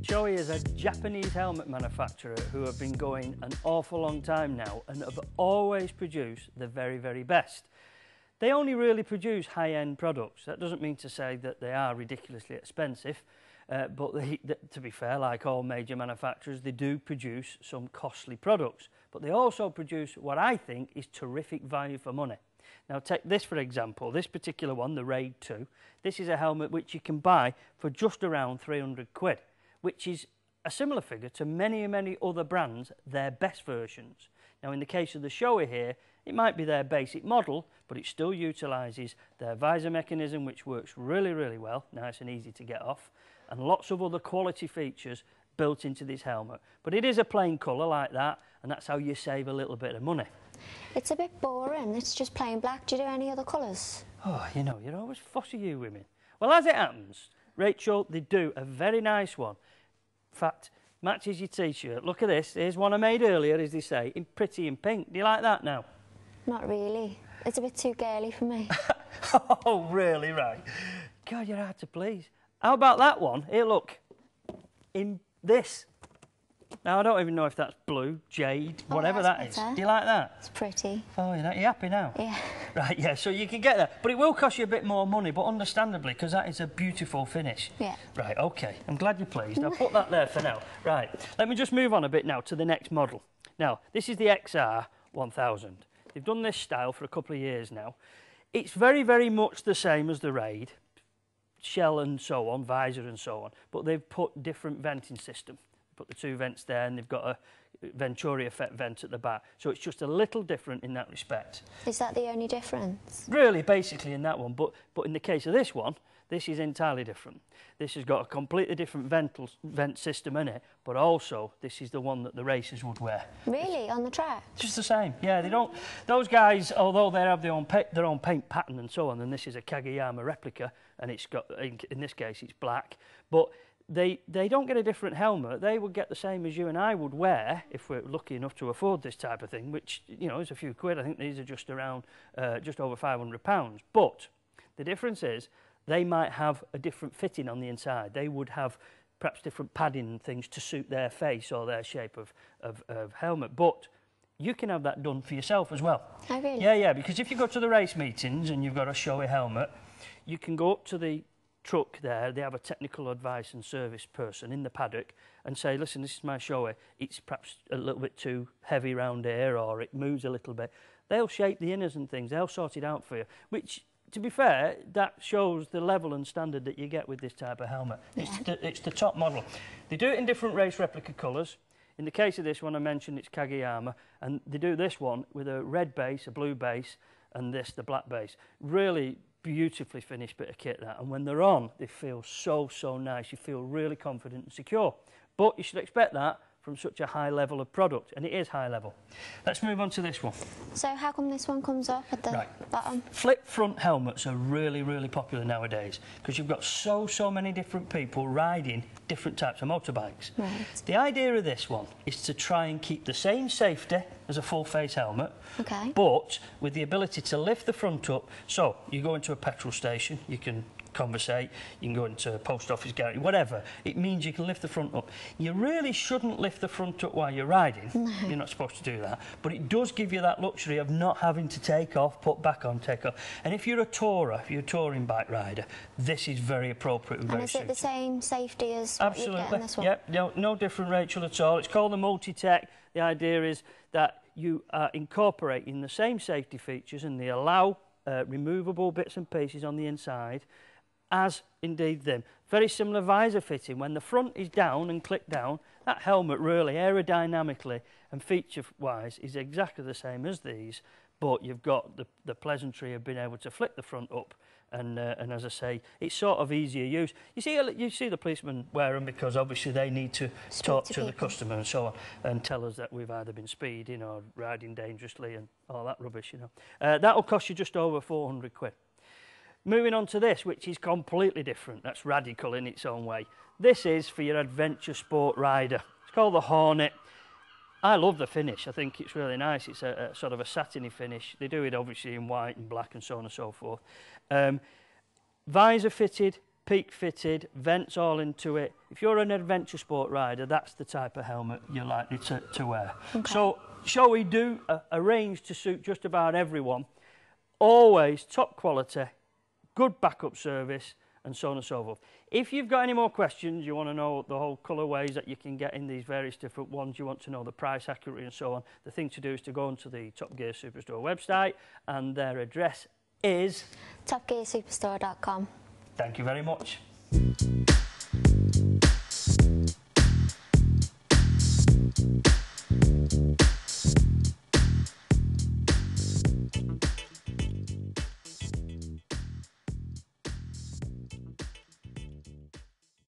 Shoei is a Japanese helmet manufacturer who have been going an awful long time now and have always produced the very, very best. They only really produce high-end products. That doesn't mean to say that they are ridiculously expensive, but to be fair, like all major manufacturers, they do produce some costly products. But they also produce what I think is terrific value for money. Now take this for example, this particular one, the Raid 2. This is a helmet which you can buy for just around 300 quid, which is a similar figure to many, many other brands, their best versions. Now in the case of the Shoei here, it might be their basic model, but it still utilises their visor mechanism, which works really, really well, nice and easy to get off, and lots of other quality features built into this helmet. But it is a plain colour like that, and that's how you save a little bit of money. It's a bit boring, it's just plain black. Do you do any other colours? Oh, you know, you're always fussy, you women. Well, as it happens, Rachel, they do a very nice one. In fact, matches your t-shirt. Look at this. Here's one I made earlier, as they say, in pretty in pink. Do you like that now? Not really. It's a bit too girly for me. Oh, really? Right. God, you're hard to please. How about that one? Here, look. In this. Now, I don't even know if that's blue, jade, whatever that is. Do you like that? It's pretty. Oh, you're happy now? Yeah. Right, yeah, so you can get that. But it will cost you a bit more money, but understandably, because that is a beautiful finish. Yeah. Right, OK. I'm glad you're pleased. I'll put that there for now. Right, let me just move on a bit now to the next model. Now, this is the XR 1000. They've done this style for a couple of years now. It's very, very much the same as the Raid, shell and so on, visor and so on, but they've put different venting system. Put the two vents there, and they've got a Venturi effect vent at the back. So it's just a little different in that respect. Is that the only difference? Really, basically in that one. But in the case of this one, this is entirely different. This has got a completely different vent system in it, but also this is the one that the racers would wear. Really? On the track? Just the same. Yeah, they don't. Those guys, although they have their own paint pattern and so on, and this is a Kageyama replica, and it's got, in this case, it's black, but they don't get a different helmet. They would get the same as you and I would wear if we're lucky enough to afford this type of thing, which, you know, is a few quid. I think these are just around, just over £500. But the difference is they might have a different fitting on the inside. They would have perhaps different padding and things to suit their face or their shape of helmet. But you can have that done for yourself as well. Oh, really? Yeah, because if you go to the race meetings and you've got a Shoei helmet, you can go up to the truck there, they have a technical advice and service person in the paddock and say, listen, this is my Shoei, it's perhaps a little bit too heavy round here or it moves a little bit. They'll shape the inners and things, they'll sort it out for you, which, to be fair, that shows the level and standard that you get with this type of helmet. Yeah. It's the top model. They do it in different race replica colours. In the case of this one I mentioned, it's Kageyama, and they do this one with a red base, a blue base, and this, the black base. Really beautifully finished bit of kit, that, and when they're on they feel so nice. You feel really confident and secure, but you should expect that from such a high level of product, and it is high level. Let's move on to this one. So how come this one comes up at the bottom? Flip front helmets are really popular nowadays because you've got so many different people riding different types of motorbikes. Right. The idea of this one is to try and keep the same safety as a full face helmet, but with the ability to lift the front up. So you go into a petrol station, you can conversate, you can go into a post office garage, whatever. It means you can lift the front up. You really shouldn't lift the front up while you're riding. No. You're not supposed to do that. But it does give you that luxury of not having to take off, put back on, take off. And if you're a tourer, if you're a touring bike rider, this is very appropriate and very is it the same safety as what you get in this one? Yep, no different, Rachel, at all. It's called the Multitec. The idea is that you are incorporating the same safety features, and they allow removable bits and pieces on the inside, as indeed them. Very similar visor fitting. When the front is down and clicked down, that helmet really aerodynamically and feature-wise is exactly the same as these, but you've got the pleasantry of being able to flick the front up, and as I say, it's sort of easier use. You see the policemen wear them because obviously they need to talk to the customer and so on, and tell us that we've either been speeding or riding dangerously and all that rubbish, you know. That'll cost you just over 400 quid. Moving on to this, which is completely different. That's radical in its own way. This is for your adventure sport rider. It's called the Hornet. I love the finish. I think it's really nice. It's a sort of a satiny finish. They do it obviously in white and black and so on and so forth. Visor fitted, peak fitted, vents all into it. If you're an adventure sport rider, that's the type of helmet you're likely to wear. Okay. So Shoei do a range to suit just about everyone. Always top quality, good backup service, and so on and so forth. If you've got any more questions, you want to know the whole colourways that you can get in these various different ones, you want to know the price accuracy and so on, the thing to do is to go onto the Topgear Superstore website, and their address is Topgearsuperstore.com. Thank you very much.